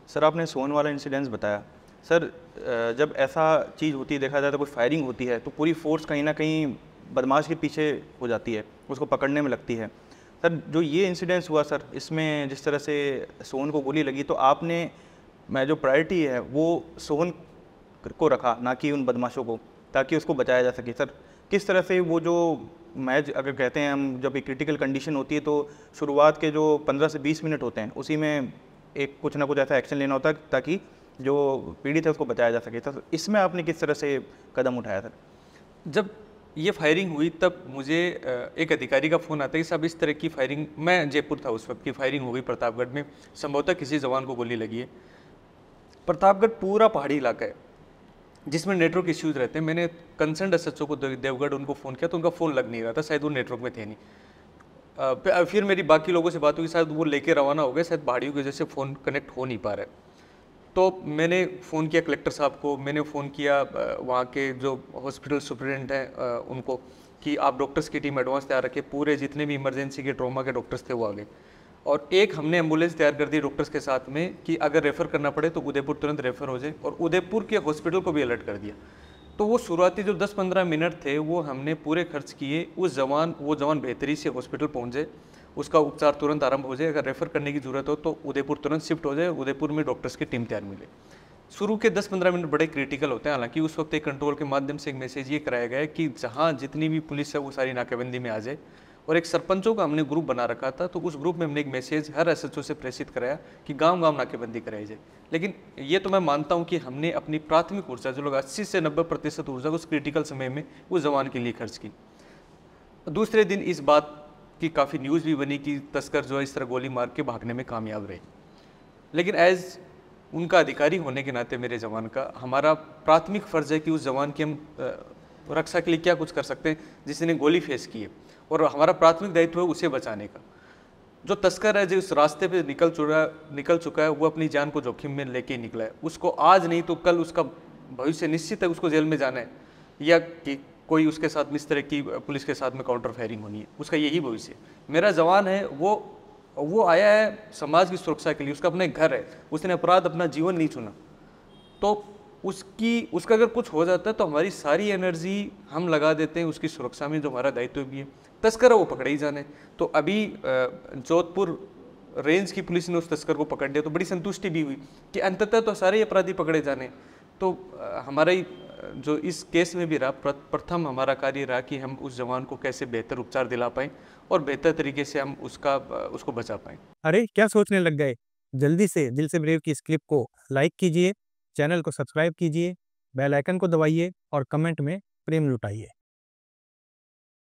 Sir आपने सोन वाला incidence बताया। सर जब ऐसा चीज़ होती है, देखा जाए तो कोई फायरिंग होती है तो पूरी फोर्स कहीं ना कहीं बदमाश के पीछे हो जाती है, उसको पकड़ने में लगती है। सर जो ये इंसिडेंस हुआ सर, इसमें जिस तरह से सोहन को गोली लगी तो आपने, मैं जो प्रायोरिटी है वो सोहन को रखा, ना कि उन बदमाशों को, ताकि उसको बचाया जा सके। सर किस तरह से वो जो मैच, अगर कहते हैं हम, जब एक क्रिटिकल कंडीशन होती है तो शुरुआत के जो 15 से 20 मिनट होते हैं उसी में एक कुछ ना कुछ ऐसा एक्शन लेना होता है ताकि जो पीड़ित है उसको बचाया जा सके। सर इसमें आपने किस तरह से कदम उठाया सर? जब ये फायरिंग हुई तब मुझे एक अधिकारी का फ़ोन आता है कि साहब इस तरह की फायरिंग, मैं जयपुर था उस वक्त, की फायरिंग हो गई प्रतापगढ़ में, संभवतः किसी जवान को गोली लगी है। प्रतापगढ़ पूरा पहाड़ी इलाका है जिसमें नेटवर्क इश्यूज रहते हैं। मैंने कंसर्न एसएचओ को देवगढ़ उनको फ़ोन किया तो उनका फ़ोन लग नहीं रहा था, शायद वो नेटवर्क में थे नहीं। फिर मेरी बाकी लोगों से बात हुई, शायद वो लेके रवाना हो गए, शायद पहाड़ियों की वजह से फ़ोन कनेक्ट हो नहीं पा रहा है। तो मैंने फ़ोन किया कलेक्टर साहब को, मैंने फ़ोन किया वहाँ के जो हॉस्पिटल सुपरिटेंडेंट हैं उनको, कि आप डॉक्टर्स की टीम एडवांस तैयार रखें, पूरे जितने भी इमरजेंसी के ट्रॉमा के डॉक्टर्स थे वो आ गए। और एक हमने एम्बुलेंस तैयार कर दी डॉक्टर्स के साथ में कि अगर रेफ़र करना पड़े तो उदयपुर तुरंत रेफ़र हो जाए, और उदयपुर के हॉस्पिटल को भी अलर्ट कर दिया। तो वो शुरुआती जो 10-15 मिनट थे वो हमने पूरे खर्च किए, वो जवान बेहतरी से हॉस्पिटल पहुँच जाए, उसका उपचार तुरंत आरंभ हो जाए, अगर रेफ़र करने की ज़रूरत हो तो उदयपुर तुरंत शिफ्ट हो जाए, उदयपुर में डॉक्टर्स की टीम तैयार मिले। शुरू के 10-15 मिनट बड़े क्रिटिकल होते हैं, हालांकि उस वक्त एक कंट्रोल के माध्यम से एक मैसेज ये कराया गया है कि जहाँ जितनी भी पुलिस है वो सारी नाकेबंदी में आ जाए। और एक सरपंचों का हमने ग्रुप बना रखा था, तो उस ग्रुप में हमने एक मैसेज हर एसएचओ से प्रेषित कराया कि गांव-गांव नाकेबंदी कराई जाए। लेकिन ये तो मैं मानता हूँ कि हमने अपनी प्राथमिक ऊर्जा, जो लोग 80 से 90% ऊर्जा उस क्रिटिकल समय में उस जवान के लिए खर्च की। दूसरे दिन इस बात की काफ़ी न्यूज़ भी बनी कि तस्कर जो है इस तरह गोली मार के भागने में कामयाब रहे। लेकिन एज उनका अधिकारी होने के नाते मेरे जवान का हमारा प्राथमिक फ़र्ज़ है कि उस जवान की हम रक्षा के लिए क्या कुछ कर सकते हैं जिसने गोली फेस की है, और हमारा प्राथमिक दायित्व है उसे बचाने का। जो तस्कर है जो इस रास्ते पे निकल चुका है, वो अपनी जान को जोखिम में लेके निकला है, उसको आज नहीं तो कल उसका भविष्य निश्चित है, उसको जेल में जाना है, या कि कोई उसके साथ इस तरह की पुलिस के साथ में काउंटर फायरिंग होनी है, उसका यही भविष्य है। मेरा जवान है वो आया है समाज की सुरक्षा के लिए, उसका अपना एक घर है, उसने अपराध अपना जीवन नहीं चुना, तो उसका अगर कुछ हो जाता है तो हमारी सारी एनर्जी हम लगा देते हैं उसकी सुरक्षा में, जो हमारा दायित्व भी है। तस्कर है वो पकड़े ही जाने। तो अभी जोधपुर रेंज की पुलिस ने उस तस्कर को पकड़ लिया, तो बड़ी संतुष्टि भी हुई कि अंततः तो सारे अपराधी पकड़े जाने। तो हमारा ही जो इस केस में भी रहा, प्रथम हमारा कार्य रहा कि हम उस जवान को कैसे बेहतर उपचार दिला पाएँ और बेहतर तरीके से हम उसको बचा पाएँ। अरे क्या सोचने लग गए? जल्दी से दिल से ब्रेव की इस क्लिप को लाइक कीजिए, चैनल को सब्सक्राइब कीजिए, बेल आइकन को दबाइए और कमेंट में प्रेम लुटाइए।